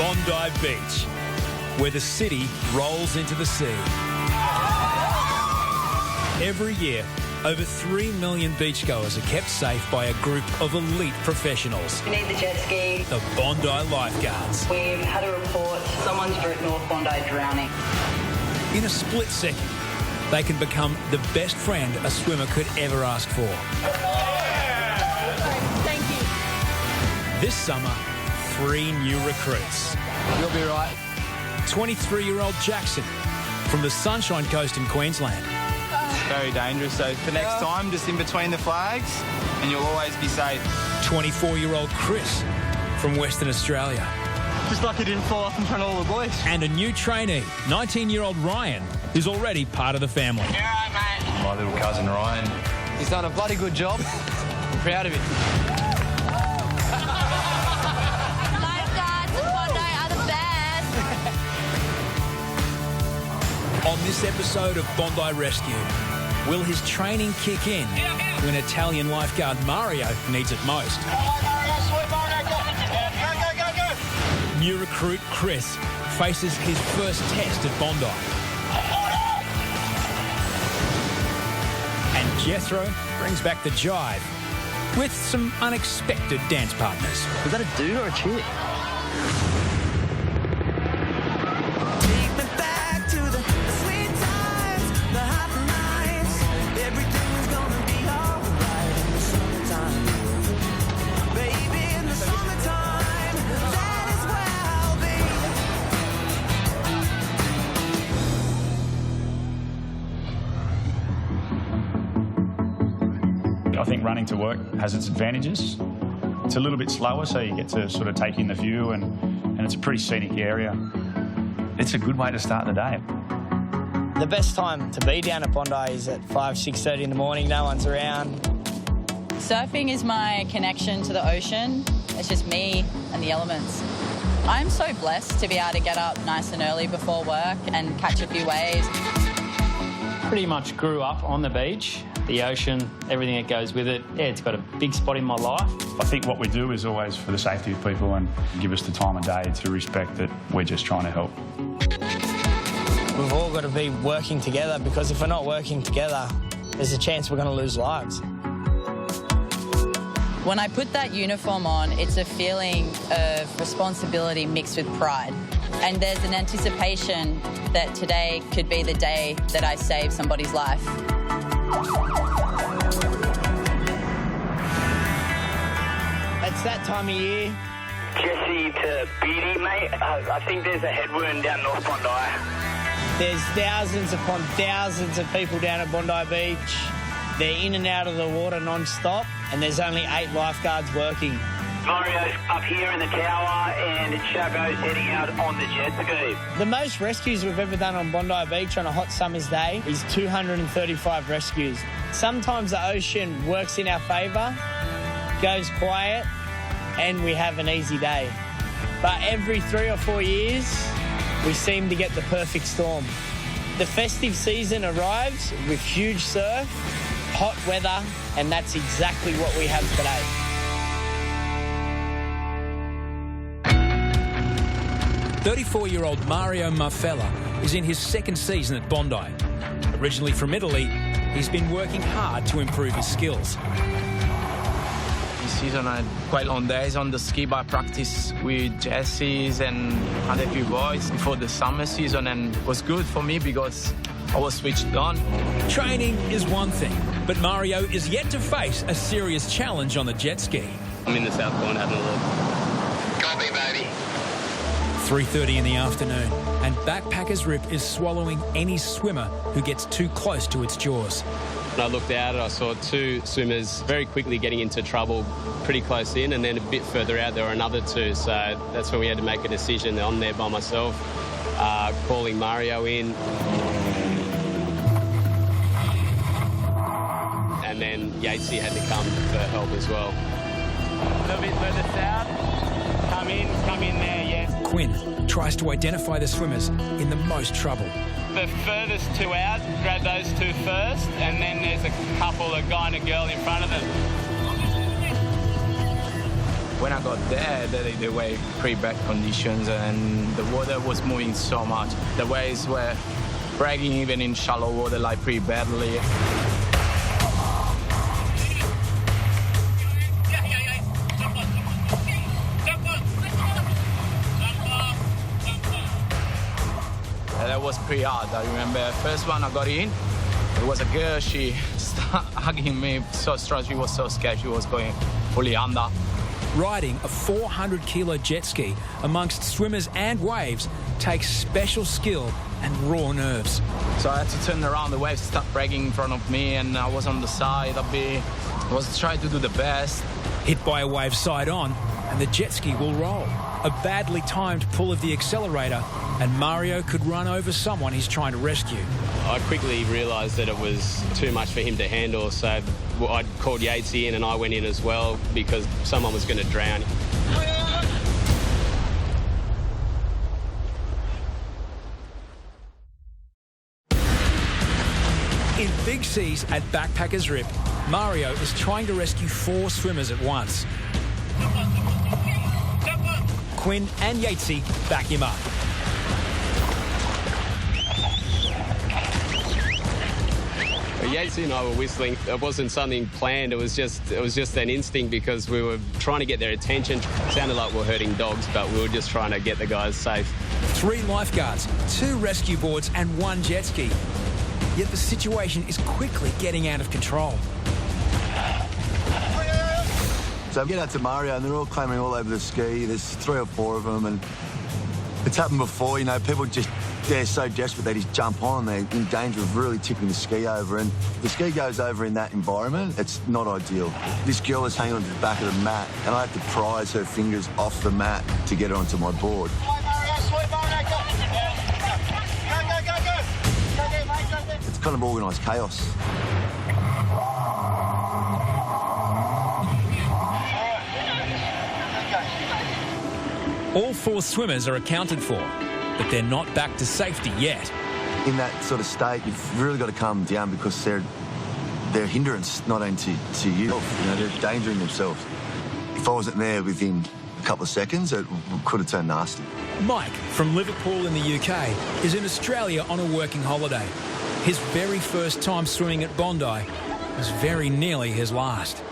Bondi Beach, where the city rolls into the sea. Every year, over 3 million beachgoers are kept safe by a group of elite professionals. We need the jet ski. The Bondi lifeguards. We've had a report someone's at North Bondi drowning. In a split second, they can become the best friend a swimmer could ever ask for. Thank you. This summer, 3 new recruits. You'll be right. 23-year-old Jackson from the Sunshine Coast in Queensland. Very dangerous, so for next time, just in between the flags, and you'll always be safe. 24-year-old Chris from Western Australia. Just lucky didn't fall off in front of all the boys. And a new trainee, 19-year-old Ryan, who's already part of the family. You're right, mate. My little cousin Ryan. He's done a bloody good job. I'm proud of him. Lifeguards in Bondi are the best. On this episode of Bondi Rescue, will his training kick in when Italian lifeguard Mario needs it most? New recruit Chris faces his first test at Bondi. And Jethro brings back the jive with some unexpected dance partners. Was that a dude or a chick? I think running to work has its advantages. It's a little bit slower, so you get to sort of take in the view, and it's a pretty scenic area. It's a good way to start the day. The best time to be down at Bondi is at 5-6:30 in the morning, no one's around. Surfing is my connection to the ocean. It's just me and the elements. I'm so blessed to be able to get up nice and early before work and catch a few waves. Pretty much grew up on the beach, the ocean, everything that goes with it. Yeah, it's got a big spot in my life. I think what we do is always for the safety of people and give us the time of day to respect that we're just trying to help. We've all got to be working together, because if we're not working together, there's a chance we're going to lose lives. When I put that uniform on, it's a feeling of responsibility mixed with pride. And there's an anticipation that today could be the day that I save somebody's life. It's that time of year. Jesse to Beatty, mate. I think there's a head wound down North Bondi. There's thousands upon thousands of people down at Bondi Beach. They're in and out of the water non-stop, and there's only 8 lifeguards working. Mario's up here in the tower, and Chaco's heading out on the jet ski. The most rescues we've ever done on Bondi Beach on a hot summer's day is 235 rescues. Sometimes the ocean works in our favour, goes quiet, and we have an easy day. But every 3 or 4 years, we seem to get the perfect storm. The festive season arrives with huge surf, hot weather, and that's exactly what we have today. "34-year-old Mario Marfella is in his second season at Bondi. Originally from Italy, he's been working hard to improve his skills. This season I had quite long days on the ski. I practice with Jesse's and had a few boys before the summer season, and it was good for me because I was switched on. Training is one thing, but Mario is yet to face a serious challenge on the jet ski. I'm in the south corner having a look. Copy, baby. 3:30 in the afternoon, and Backpackers Rip is swallowing any swimmer who gets too close to its jaws. When I looked out, I saw 2 swimmers very quickly getting into trouble pretty close in, and then a bit further out there were another 2. So that's when we had to make a decision. I'm there by myself, calling Mario in. And then Yatesy had to come for help as well. A little bit further south. Come in there, yes. Quinn tries to identify the swimmers in the most trouble. The furthest 2 out, grab those 2 first, and then there's a couple, a guy and a girl in front of them. When I got there, they were pretty bad conditions and the water was moving so much. The waves were breaking even in shallow water like pretty badly. That was pretty hard. I remember first one I got in, it was a girl, she started hugging me so strong, she was so scared, she was going fully under. Riding a 400-kilo jet ski amongst swimmers and waves takes special skill and raw nerves. So I had to turn around, the waves started breaking in front of me and I was on the side. I was trying to do the best. Hit by a wave side on and the jet ski will roll. A badly timed pull of the accelerator and Mario could run over someone he's trying to rescue. I quickly realised that it was too much for him to handle, so I called Yatesy in and I went in as well because someone was going to drown. In big seas at Backpackers Rip, Mario is trying to rescue 4 swimmers at once. Quinn and Yatesy back him up. Yatesy and I were whistling. It wasn't something planned. It was just an instinct because we were trying to get their attention. It sounded like we were hurting dogs, but we were just trying to get the guys safe. 3 lifeguards, 2 rescue boards and 1 jet ski. Yet the situation is quickly getting out of control. So I get out to Mario and they're all clambering all over the ski. There's 3 or 4 of them and it's happened before, you know, people they're so desperate they just jump on. They're in danger of really tipping the ski over and the ski goes over in that environment. It's not ideal. This girl is hanging onto the back of the mat and I have to prise her fingers off the mat to get her onto my board. It's kind of organised chaos. All 4 swimmers are accounted for, but they're not back to safety yet. In that sort of state, you've really got to calm them down because they're a hindrance not only to you. You know, they're endangering themselves. If I wasn't there within a couple of seconds, it could have turned nasty. Mike from Liverpool in the UK is in Australia on a working holiday. His very first time swimming at Bondi was very nearly his last.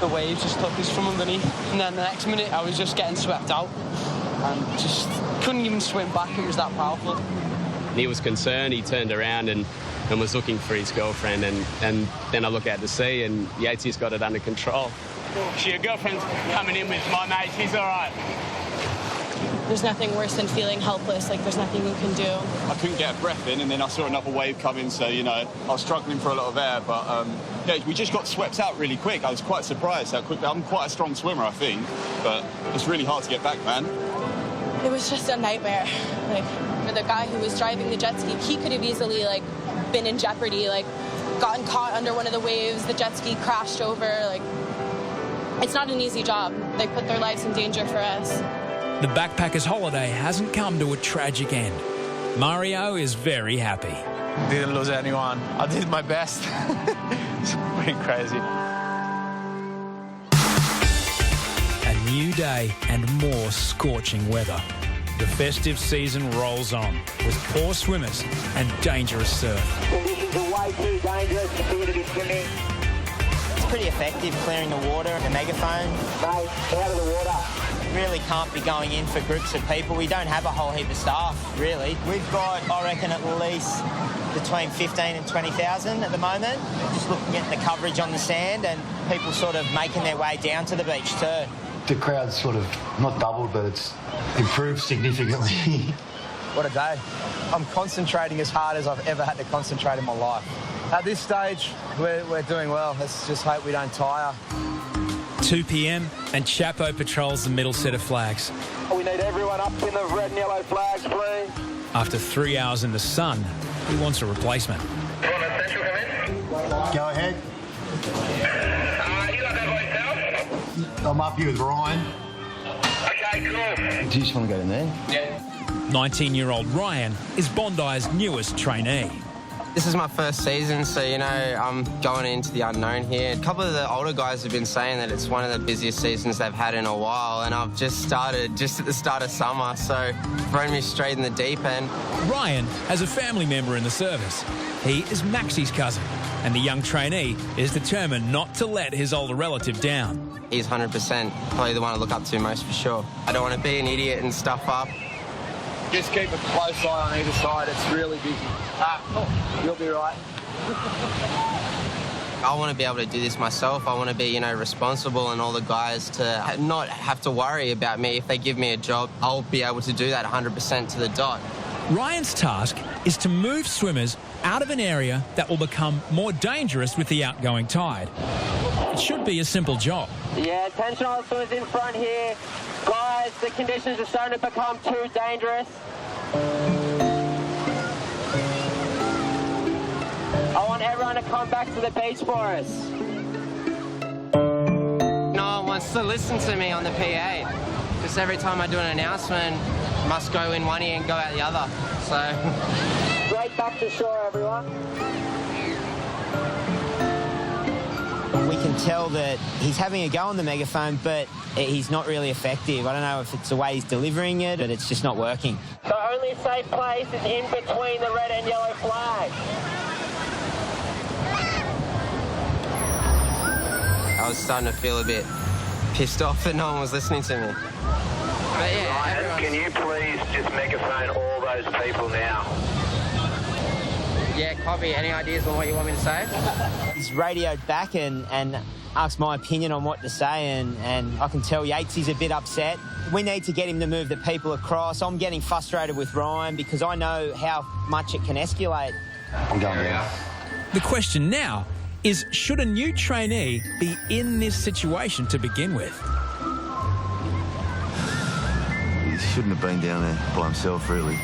The waves just took us from underneath and then the next minute I was just getting swept out and just couldn't even swim back, it was that powerful. He was concerned, he turned around and was looking for his girlfriend and then I look out to sea and Yatesy's got it under control. Your girlfriend's coming in with my mate, he's all right. There's nothing worse than feeling helpless, like there's nothing you can do. I couldn't get a breath in and then I saw another wave coming, so, you know, I was struggling for a lot of air, but, yeah, we just got swept out really quick. I was quite surprised how quickly. I'm quite a strong swimmer, I think, but it's really hard to get back, man. It was just a nightmare. Like, for the guy who was driving the jet ski, he could have easily, like, been in jeopardy, like, gotten caught under one of the waves, the jet ski crashed over, like, it's not an easy job. They put their lives in danger for us. The backpackers' holiday hasn't come to a tragic end. Mario is very happy. Didn't lose anyone. I did my best. It's pretty crazy. A new day and more scorching weather. The festive season rolls on with poor swimmers and dangerous surf. Conditions are way too dangerous for you to be swimming. It's pretty effective clearing the water, the megaphone. Mate, out of the water. Really can't be going in for groups of people. We don't have a whole heap of staff, really. We've got, I reckon, at least between 15 and 20,000 at the moment. Just looking at the coverage on the sand and people sort of making their way down to the beach too. The crowd's sort of not doubled, but it's improved significantly. What a day. I'm concentrating as hard as I've ever had to concentrate in my life. At this stage, we're doing well. Let's just hope we don't tire. 2 p.m. and Chapo patrols the middle set of flags. We need everyone up in the red and yellow flags, please. After 3 hours in the sun, he wants a replacement. Come on, Essential, come in. Go ahead. You got that by yourself? I'm up here with Ryan. Okay, cool. Do you just want to go in there? Yeah. 19-year-old Ryan is Bondi's newest trainee. This is my first season, so, you know, I'm going into the unknown here. A couple of the older guys have been saying that it's one of the busiest seasons they've had in a while, and I've just started just at the start of summer, so thrown me straight in the deep end. Ryan has a family member in the service. He is Maxi's cousin, and the young trainee is determined not to let his older relative down. He's 100% probably the one I look up to most for sure. I don't want to be an idiot and stuff up. Just keep a close eye on either side. It's really busy. You'll be right. I want to be able to do this myself. I want to be, you know, responsible, and all the guys to not have to worry about me. If they give me a job, I'll be able to do that 100% to the dot. Ryan's task is to move swimmers out of an area that will become more dangerous with the outgoing tide. It should be a simple job. Yeah, attention all swimmers in front here. Guys, the conditions are starting to become too dangerous. I want everyone to come back to the beach for us. No one wants to listen to me on the PA. Because every time I do an announcement, must go in one ear and go out the other. So Straight back to shore, everyone. We can tell that he's having a go on the megaphone, but he's not really effective. I don't know if it's the way he's delivering it, but it's just not working. The only safe place is in between the red and yellow flag. I was starting to feel a bit pissed off that no one was listening to me. But yeah, Ryan, can you please just megaphone all those people now? Yeah, copy. Any ideas on what you want me to say? He's radioed back and asked my opinion on what to say, and I can tell Yatesy's a bit upset. We need to get him to move the people across. I'm getting frustrated with Ryan because I know how much it can escalate. I'm going now. The question now is, should a new trainee be in this situation to begin with? He shouldn't have been down there by himself, really.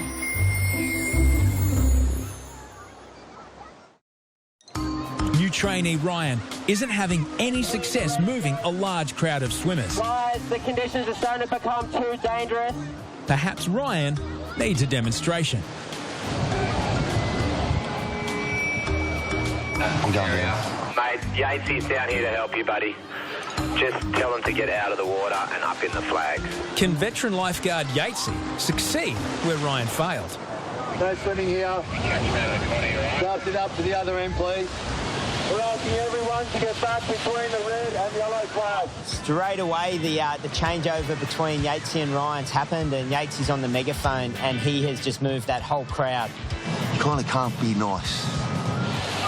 New trainee Ryan isn't having any success moving a large crowd of swimmers. Guys, the conditions are starting to become too dangerous. Perhaps Ryan needs a demonstration. I'm going now. Mate, Yatesy's down here to help you, buddy. Just tell them to get out of the water and up in the flags. Can veteran lifeguard Yatesy succeed where Ryan failed? No swimming here. Start it up to the other end, please. We're asking everyone to get back between the red and yellow flag. Straight away, the changeover between Yatesy and Ryan's happened, and Yatesy's on the megaphone, and he has just moved that whole crowd. You kind of can't be nice.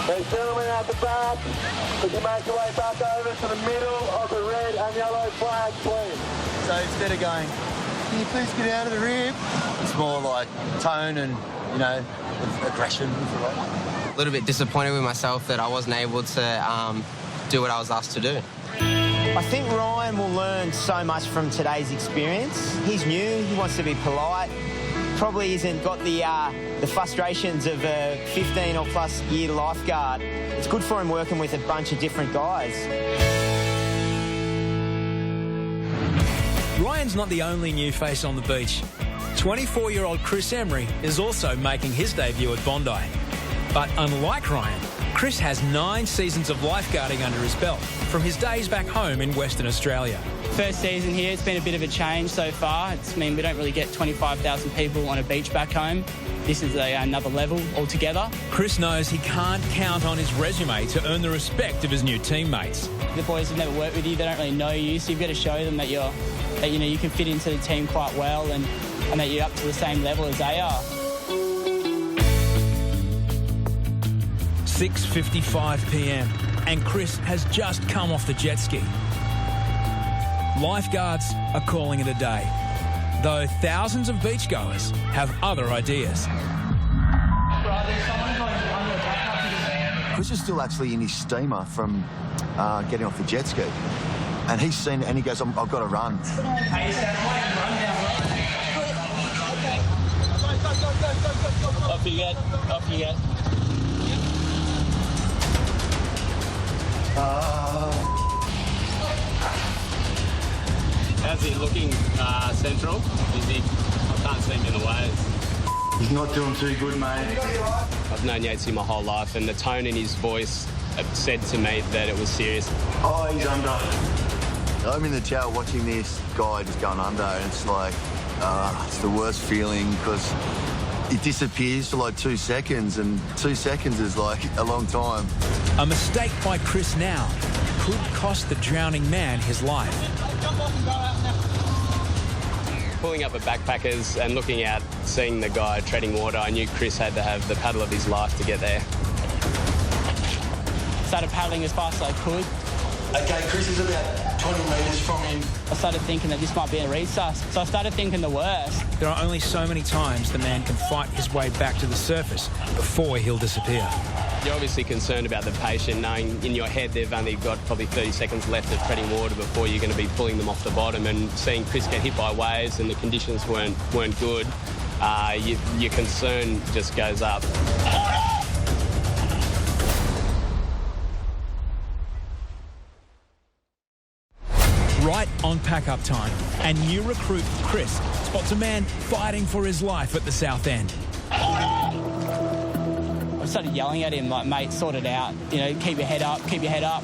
So gentlemen out the back, could you make your way back over to the middle of the red and yellow flag, please? So instead of going, can you please get out of the rib? It's more like tone and, you know, aggression, if you like. A little bit disappointed with myself that I wasn't able to do what I was asked to do. I think Ryan will learn so much from today's experience. He's new, he wants to be polite, probably hasn't got the frustrations of a 15 or plus year lifeguard. It's good for him working with a bunch of different guys. Ryan's not the only new face on the beach. 24-year-old Chris Emery is also making his debut at Bondi. But unlike Ryan, Chris has 9 seasons of lifeguarding under his belt from his days back home in Western Australia. First season here, it's been a bit of a change so far. We don't really get 25,000 people on a beach back home. This is another level altogether. Chris knows he can't count on his resume to earn the respect of his new teammates. The boys have never worked with you, they don't really know you, so you've got to show them that you can fit into the team quite well and that you're up to the same level as they are. 6:55 p.m. and Chris has just come off the jet ski. Lifeguards are calling it a day, though thousands of beachgoers have other ideas. Chris is still actually in his steamer from getting off the jet ski. And he's seen it and he goes, I've got to run. Off you get, off you get. How's he looking, Central? Is he? I can't see him in the waves. He's not doing too good, mate. I've known Yatesy my whole life, and the tone in his voice said to me that it was serious. Oh, he's under. I'm in the tower watching this guy just going under, and it's like, it's the worst feeling because it disappears for like 2 seconds, and 2 seconds is like a long time. A mistake by Chris now could cost the drowning man his life. Pulling up at backpackers and looking out, seeing the guy treading water, I knew Chris had to have the paddle of his life to get there. Started paddling as fast as I could. Okay, Chris is about 20 metres from him. I started thinking that this might be a resus, so I started thinking the worst. There are only so many times the man can fight his way back to the surface before he'll disappear. You're obviously concerned about the patient, knowing in your head they've only got probably 30 seconds left of treading water before you're going to be pulling them off the bottom, and seeing Chris get hit by waves and the conditions weren't good, your concern just goes up. Right on pack-up time, and new recruit Chris spots a man fighting for his life at the south end. I started yelling at him, like, mate, sort it out. You know, keep your head up, keep your head up.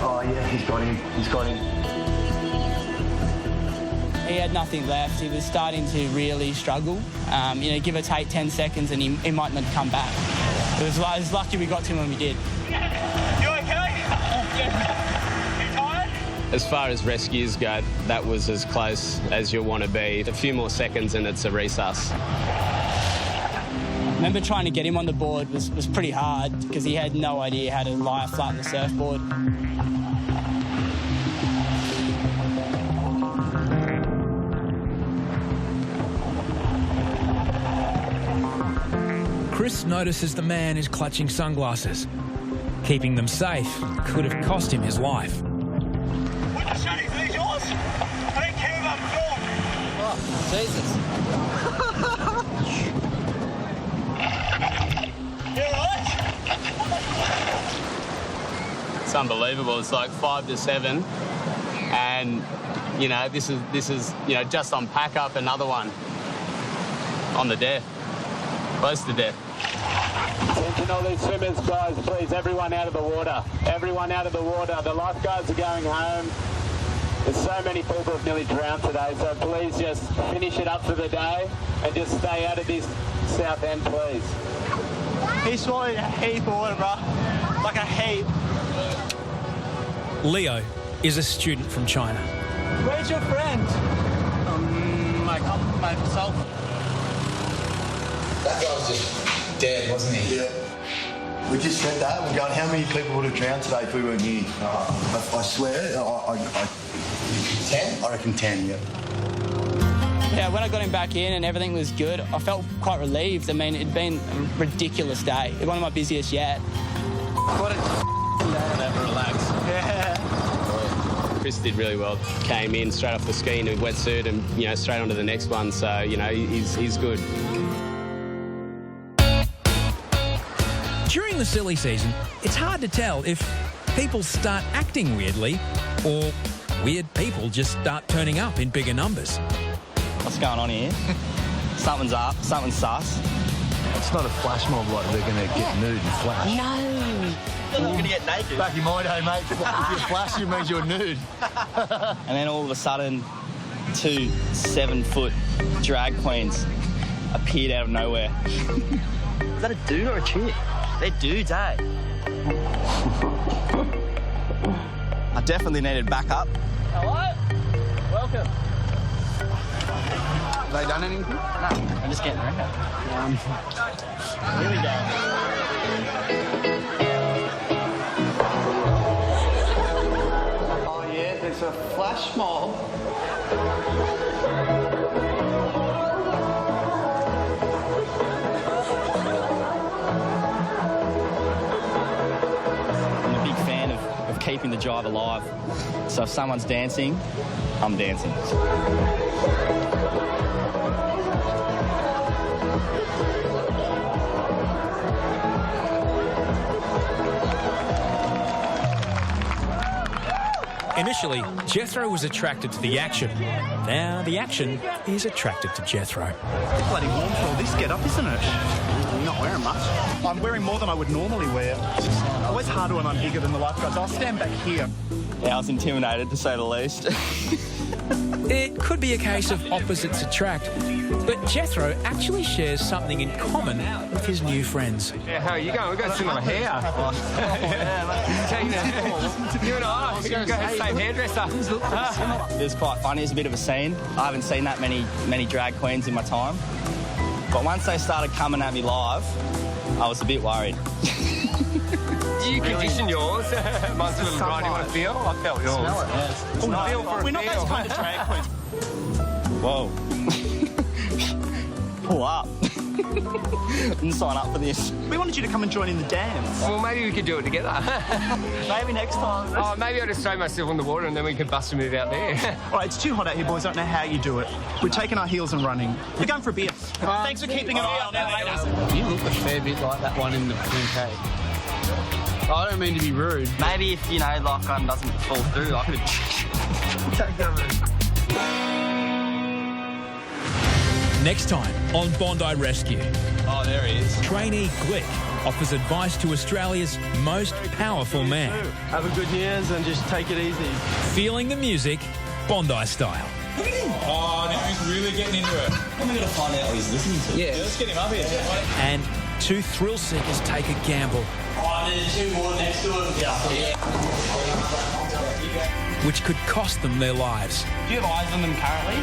Oh, yeah, he's got him. He's got him. He had nothing left. He was starting to really struggle. You know, give or take 10 seconds and he might not come back. It was lucky we got to him when we did. You okay? Yeah. You tired? As far as rescues go, that was as close as you'll want to be. A few more seconds and it's a resus. I remember trying to get him on the board was pretty hard because he had no idea how to lie flat on the surfboard. Chris notices the man is clutching sunglasses. Keeping them safe could have cost him his life. What the shit is these yours? I don't care about them. Oh, Jesus. You alright? It's unbelievable. It's like 5 to 7, and you know this is you know just on pack up another one on the death, close to death. Attention all these swimmers, guys, please, everyone out of the water. Everyone out of the water. The lifeguards are going home. There's so many people have nearly drowned today, so please just finish it up for the day and just stay out of this south end, please. He swallowed a heap of water, bro. Like a heap. Leo is a student from China. Where's your friend? Myself. That guy was just dead, wasn't he? Yeah. We just said that. We're going, how many people would have drowned today if we weren't here? I swear, 10? I reckon 10, yeah. Yeah, when I got him back in and everything was good, I felt quite relieved. I mean, it'd been a ridiculous day. One of my busiest yet. What a Never relax. yeah. Chris did really well. Came in straight off the ski in a wetsuit and you know straight onto the next one. So you know he's good. During the silly season, it's hard to tell if people start acting weirdly or weird people just start turning up in bigger numbers. What's going on here? Something's up. Something's sus. It's not a flash mob like they're going to get nude and flash. No. You're going to get naked. Back in my day, mate, if you're flashing, it means you're nude. And then all of a sudden, 2 7-foot drag queens appeared out of nowhere. Is that a dude or a chick? They're dudes, eh? I definitely needed backup. Hello? Welcome. Have they done anything? No, I'm just getting around. Here we go. Oh yeah, there's a flash mob. I'm a big fan of keeping the drive alive. So if someone's dancing, I'm dancing. Initially, Jethro was attracted to the action. Now the action is attracted to Jethro. It's bloody warm for all this get-up, isn't it? You're not wearing much. I'm wearing more than I would normally wear. It's always harder when I'm bigger than the lifeguards. I'll stand back here. Yeah, I was intimidated, to say the least. It could be a case of opposites attract, but Jethro actually shares something in common with his new friends. Yeah, how are you going? We've got similar hair. You and I, we're going to go have the same hairdresser. It was quite funny. It was a bit of a scene. I haven't seen that many drag queens in my time. But once they started coming at me live, I was a bit worried. Do you condition yours? Must have been right. You want to feel? I felt yours. Smell it. Yes. We're not those kind of drag queens. Whoa. Pull up. Didn't sign up for this. We wanted you to come and join in the dance. Well, maybe we could do it together. Maybe next time. Oh, maybe I'll just throw myself on the water and then we can bust a move out there. All right, it's too hot out here, boys. I don't know how you do it. We're taking our heels and running. We're going for a beer. Thanks for keeping an eye on our. You look a fair bit like that one in the Queen. I don't mean to be rude. Maybe if, lock-on doesn't fall through, I could... Next time on Bondi Rescue. Oh, there he is. Trainee Glick offers advice to Australia's most powerful man. Have a good years and just take it easy. Feeling the music, Bondi style. Look at him. Oh, now he's really getting into it. I'm going to find out what he's listening to. Yeah. Let's get him up here. And two thrill seekers take a gamble. Oh, there's two more next to him. Yeah. Which could cost them their lives. Do you have eyes on them currently?